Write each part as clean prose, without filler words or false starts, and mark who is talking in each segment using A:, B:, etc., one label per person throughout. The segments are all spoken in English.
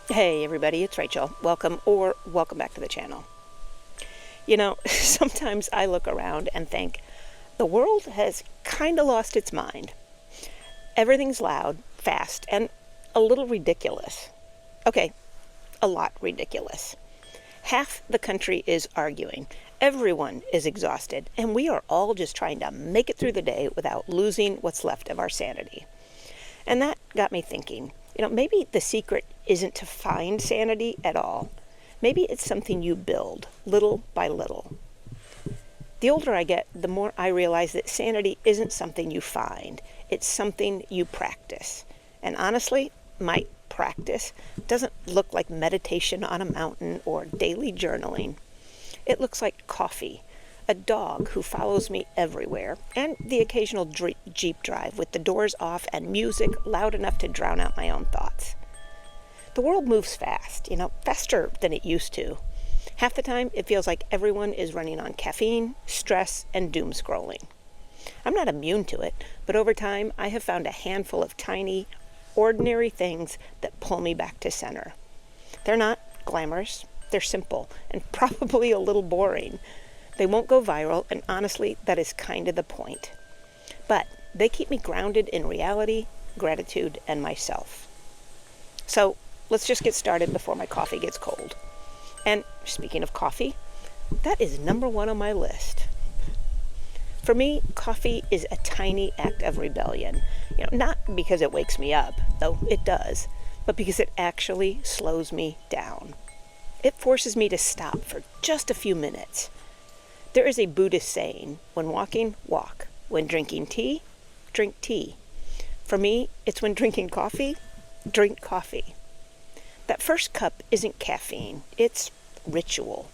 A: Hey everybody, it's Rachel. Welcome back to the channel. Sometimes I look around and think the world has kind of lost its mind. Everything's loud, fast, and a little ridiculous. Okay, a lot ridiculous. Half the country is arguing. Everyone is exhausted, and we are all just trying to make it through the day without losing what's left of our sanity. And that got me thinking, maybe the secret isn't to find sanity at all. Maybe it's something you build, little by little. The older I get, the more I realize that sanity isn't something you find. It's something you practice. And honestly, my practice doesn't look like meditation on a mountain or daily journaling. It looks like coffee, a dog who follows me everywhere, and the occasional Jeep drive with the doors off and music loud enough to drown out my own thoughts. The world moves fast, faster than it used to. Half the time, it feels like everyone is running on caffeine, stress, and doom scrolling. I'm not immune to it, but over time, I have found a handful of tiny, ordinary things that pull me back to center. They're not glamorous, they're simple, and probably a little boring. They won't go viral, and honestly, that is kind of the point. But they keep me grounded in reality, gratitude, and myself. So let's just get started before my coffee gets cold. And speaking of coffee, that is number one on my list. For me, coffee is a tiny act of rebellion. Not because it wakes me up, though it does, but because it actually slows me down. It forces me to stop for just a few minutes. There is a Buddhist saying, when walking, walk. When drinking tea, drink tea. For me, it's when drinking coffee, drink coffee. That first cup isn't caffeine, it's ritual.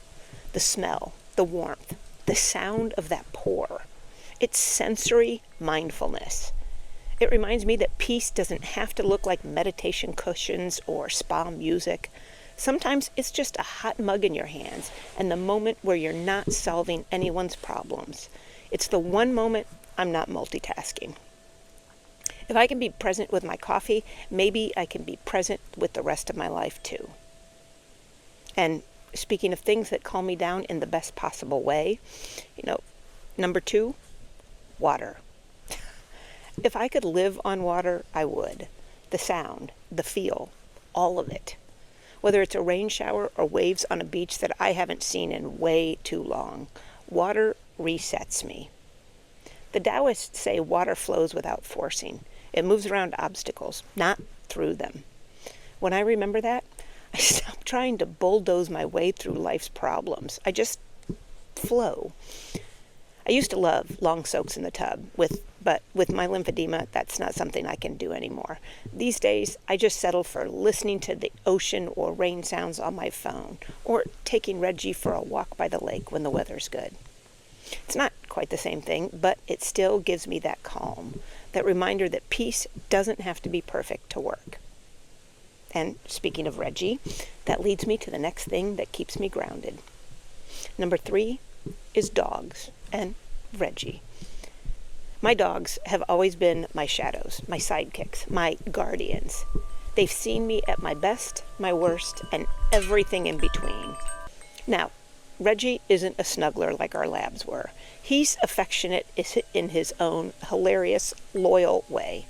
A: The smell, the warmth, the sound of that pour. It's sensory mindfulness. It reminds me that peace doesn't have to look like meditation cushions or spa music. Sometimes it's just a hot mug in your hands and the moment where you're not solving anyone's problems. It's the one moment I'm not multitasking. If I can be present with my coffee, maybe I can be present with the rest of my life too. And speaking of things that calm me down in the best possible way, number 2, water. If I could live on water, I would. The sound, the feel, all of it. Whether it's a rain shower or waves on a beach that I haven't seen in way too long, water resets me. The Taoists say water flows without forcing. It moves around obstacles, not through them. When I remember that, I stop trying to bulldoze my way through life's problems. I just flow. I used to love long soaks in the tub, but with my lymphedema, that's not something I can do anymore. These days, I just settle for listening to the ocean or rain sounds on my phone, or taking Reggie for a walk by the lake when the weather's good. It's not quite the same thing, but it still gives me that calm, that reminder that peace doesn't have to be perfect to work. And speaking of Reggie, that leads me to the next thing that keeps me grounded. Number 3 is dogs and Reggie. My dogs have always been my shadows, my sidekicks, my guardians. They've seen me at my best, my worst, and everything in between. Now, Reggie isn't a snuggler like our labs were. He's affectionate in his own hilarious, loyal way.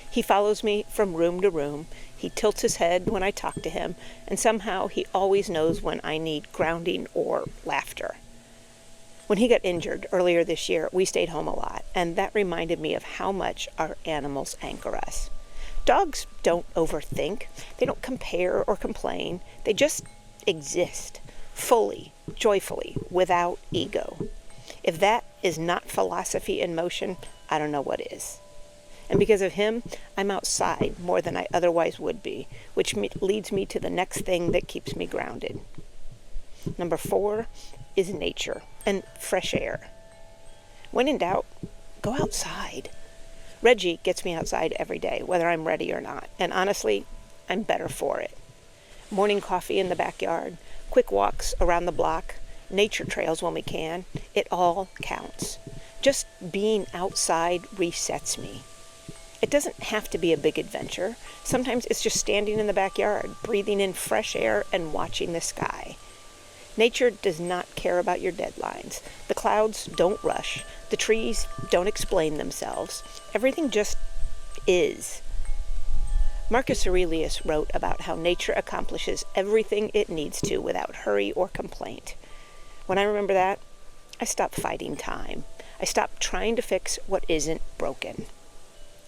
A: He follows me from room to room. He tilts his head when I talk to him, and somehow he always knows when I need grounding or laughter. When he got injured earlier this year, we stayed home a lot, and that reminded me of how much our animals anchor us. Dogs don't overthink. They don't compare or complain. They just exist, fully, joyfully, without ego. If that is not philosophy in motion, I don't know what is. And because of him, I'm outside more than I otherwise would be, which leads me to the next thing that keeps me grounded. Number 4 is nature and fresh air. When in doubt, go outside. Reggie gets me outside every day, whether I'm ready or not, and honestly, I'm better for it. Morning coffee in the backyard, quick walks around the block, nature trails when we can, it all counts. Just being outside resets me. It doesn't have to be a big adventure. Sometimes it's just standing in the backyard, breathing in fresh air and watching the sky. Nature does not care about your deadlines. The clouds don't rush. The trees don't explain themselves. Everything just is. Marcus Aurelius wrote about how nature accomplishes everything it needs to without hurry or complaint. When I remember that, I stopped fighting time. I stopped trying to fix what isn't broken.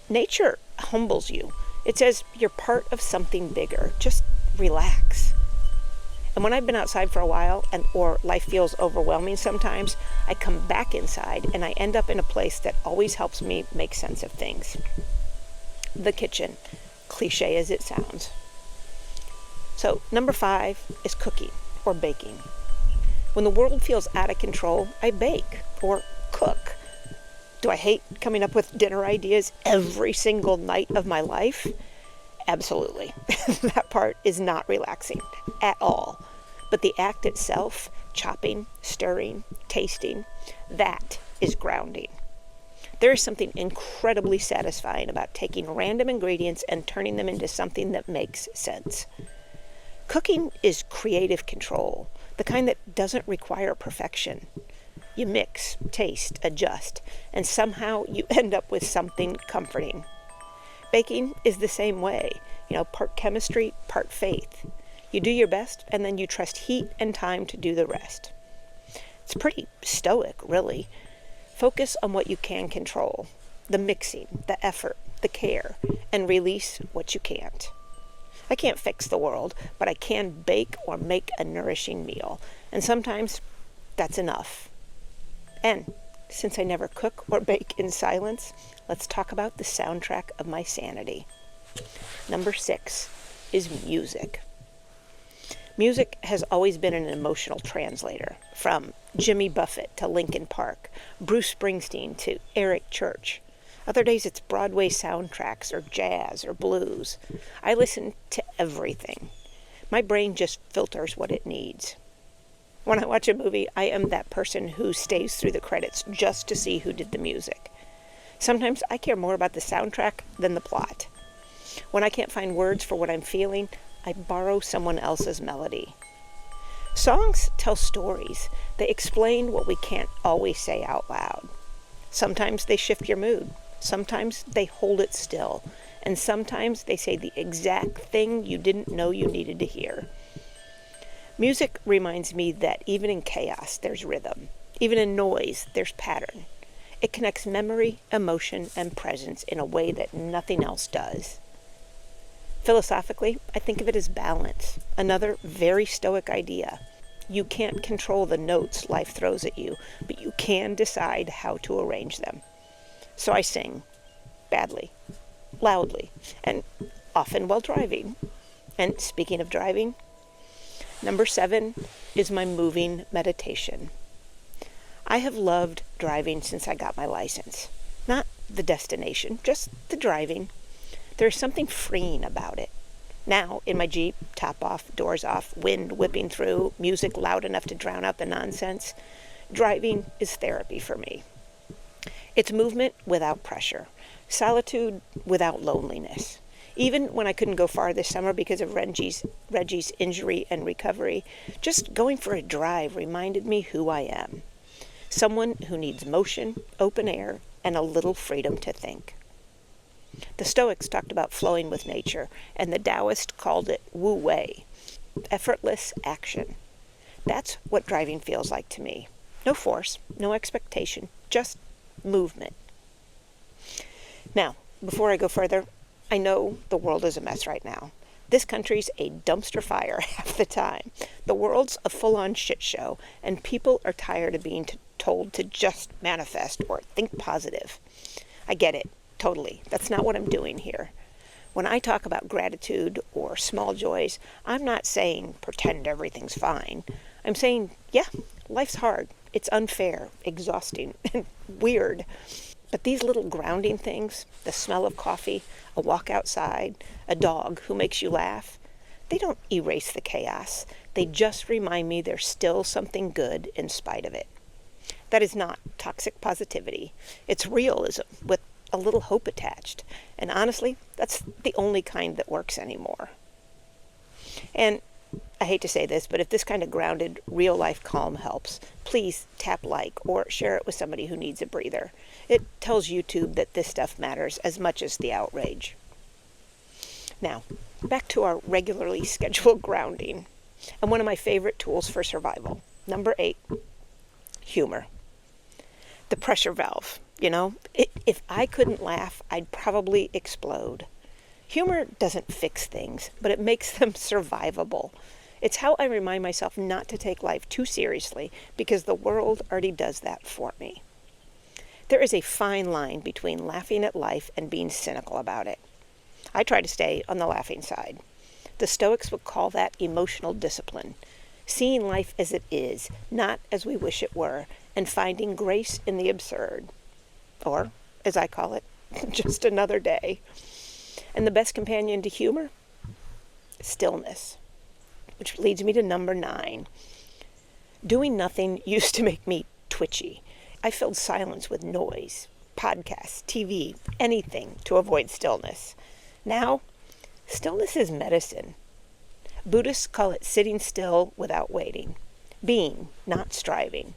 A: Nature humbles you. It says you're part of something bigger. Just relax. And when I've been outside for a while or life feels overwhelming sometimes, I come back inside and I end up in a place that always helps me make sense of things. The kitchen, cliche as it sounds. So, number 5 is cooking or baking. When the world feels out of control, I bake or cook. Do I hate coming up with dinner ideas every single night of my life? Absolutely. That part is not relaxing at all. But the act itself, chopping, stirring, tasting, that is grounding. There is something incredibly satisfying about taking random ingredients and turning them into something that makes sense. Cooking is creative control, the kind that doesn't require perfection. You mix, taste, adjust, and somehow you end up with something comforting. Baking is the same way, part chemistry, part faith. You do your best, and then you trust heat and time to do the rest. It's pretty stoic, really. Focus on what you can control, the mixing, the effort, the care, and release what you can't. I can't fix the world, but I can bake or make a nourishing meal, and sometimes that's enough. And since I never cook or bake in silence, let's talk about the soundtrack of my sanity. Number 6 is music. Music has always been an emotional translator, from Jimmy Buffett to Linkin Park, Bruce Springsteen to Eric Church. Other days it's Broadway soundtracks or jazz or blues. I listen to everything. My brain just filters what it needs. When I watch a movie, I am that person who stays through the credits just to see who did the music. Sometimes I care more about the soundtrack than the plot. When I can't find words for what I'm feeling, I borrow someone else's melody. Songs tell stories. They explain what we can't always say out loud. Sometimes they shift your mood. Sometimes they hold it still. And sometimes they say the exact thing you didn't know you needed to hear. Music reminds me that even in chaos, there's rhythm. Even in noise, there's pattern. It connects memory, emotion, and presence in a way that nothing else does. Philosophically, I think of it as balance, another very stoic idea. You can't control the notes life throws at you, but you can decide how to arrange them. So I sing, badly, loudly, and often while driving. And speaking of driving, number 7 is my moving meditation. I have loved driving since I got my license. Not the destination, just the driving. There's something freeing about it. Now, in my Jeep, top off, doors off, wind whipping through, music loud enough to drown out the nonsense, driving is therapy for me. It's movement without pressure, solitude without loneliness. Even when I couldn't go far this summer because of Reggie's injury and recovery, just going for a drive reminded me who I am. Someone who needs motion, open air, and a little freedom to think. The Stoics talked about flowing with nature, and the Taoists called it wu wei, effortless action. That's what driving feels like to me. No force, no expectation, just movement. Now, before I go further, I know the world is a mess right now. This country's a dumpster fire half the time. The world's a full-on shit show, and people are tired of being told to just manifest or think positive. I get it, totally. That's not what I'm doing here. When I talk about gratitude or small joys, I'm not saying pretend everything's fine. I'm saying, yeah, life's hard. It's unfair, exhausting, and weird. But these little grounding things, the smell of coffee, a walk outside, a dog who makes you laugh, they don't erase the chaos. They just remind me there's still something good in spite of it. That is not toxic positivity. It's realism with a little hope attached. And honestly, that's the only kind that works anymore. And I hate to say this, but if this kind of grounded, real-life calm helps, please tap like or share it with somebody who needs a breather. It tells YouTube that this stuff matters as much as the outrage. Now, back to our regularly scheduled grounding, and one of my favorite tools for survival. Number 8, humor. The pressure valve, If I couldn't laugh, I'd probably explode. Humor doesn't fix things, but it makes them survivable. It's how I remind myself not to take life too seriously, because the world already does that for me. There is a fine line between laughing at life and being cynical about it. I try to stay on the laughing side. The Stoics would call that emotional discipline, seeing life as it is, not as we wish it were, and finding grace in the absurd. Or, as I call it, just another day. And the best companion to humor? Stillness. Which leads me to number 9. Doing nothing used to make me twitchy. I filled silence with noise, podcasts, TV, anything to avoid stillness. Now, stillness is medicine. Buddhists call it sitting still without waiting. Being, not striving.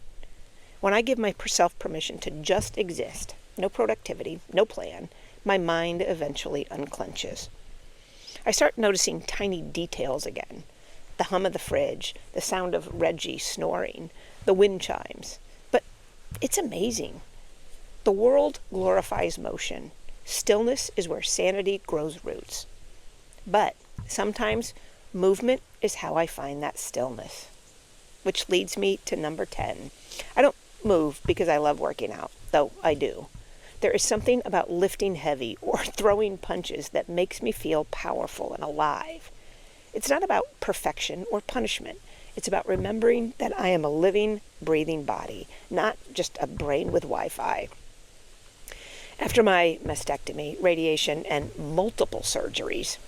A: When I give myself permission to just exist, no productivity, no plan, my mind eventually unclenches. I start noticing tiny details again. The hum of the fridge, the sound of Reggie snoring, the wind chimes. But it's amazing. The world glorifies motion. Stillness is where sanity grows roots. But sometimes movement is how I find that stillness. Which leads me to number 10. I don't move because I love working out, though I do. There is something about lifting heavy or throwing punches that makes me feel powerful and alive. It's not about perfection or punishment. It's about remembering that I am a living, breathing body, not just a brain with Wi-Fi. After my mastectomy, radiation, and multiple surgeries,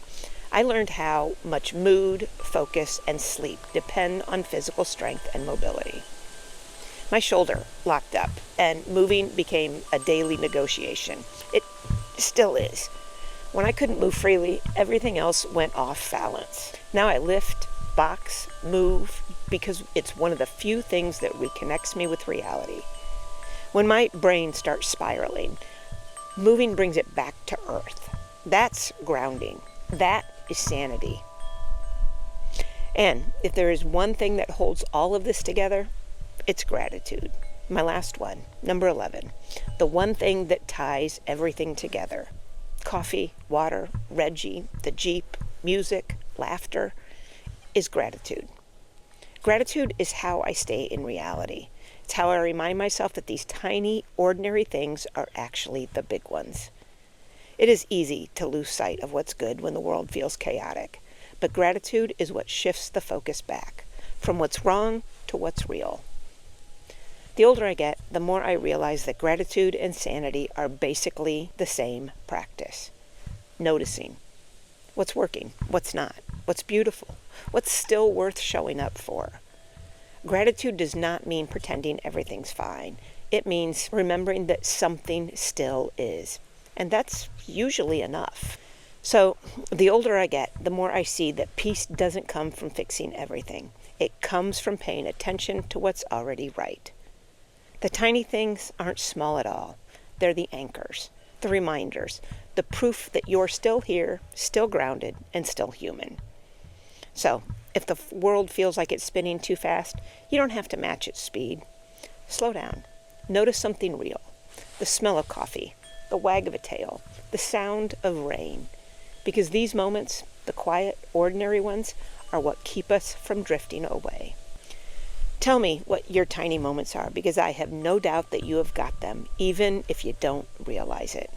A: I learned how much mood, focus, and sleep depend on physical strength and mobility. My shoulder locked up, and moving became a daily negotiation. It still is. When I couldn't move freely, everything else went off balance. Now I lift, box, move, because it's one of the few things that reconnects me with reality. When my brain starts spiraling, moving brings it back to earth. That's grounding. That is sanity. And if there is one thing that holds all of this together, it's gratitude. My last one, number 11. The one thing that ties everything together. Coffee, water, Reggie, the Jeep, music, laughter, is gratitude. Gratitude is how I stay in reality. It's how I remind myself that these tiny, ordinary things are actually the big ones. It is easy to lose sight of what's good when the world feels chaotic, but gratitude is what shifts the focus back, from what's wrong to what's real. The older I get, the more I realize that gratitude and sanity are basically the same practice. Noticing what's working, what's not, what's beautiful, what's still worth showing up for. Gratitude does not mean pretending everything's fine. It means remembering that something still is. And that's usually enough. So the older I get, the more I see that peace doesn't come from fixing everything. It comes from paying attention to what's already right. The tiny things aren't small at all. They're the anchors, the reminders, the proof that you're still here, still grounded, and still human. So, if the world feels like it's spinning too fast, you don't have to match its speed. Slow down. Notice something real. The smell of coffee, the wag of a tail, the sound of rain. Because these moments, the quiet, ordinary ones, are what keep us from drifting away. Tell me what your tiny moments are, because I have no doubt that you have got them, even if you don't realize it.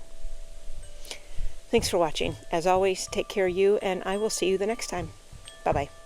A: Thanks for watching. As always, take care of you, and I will see you the next time. Bye-bye.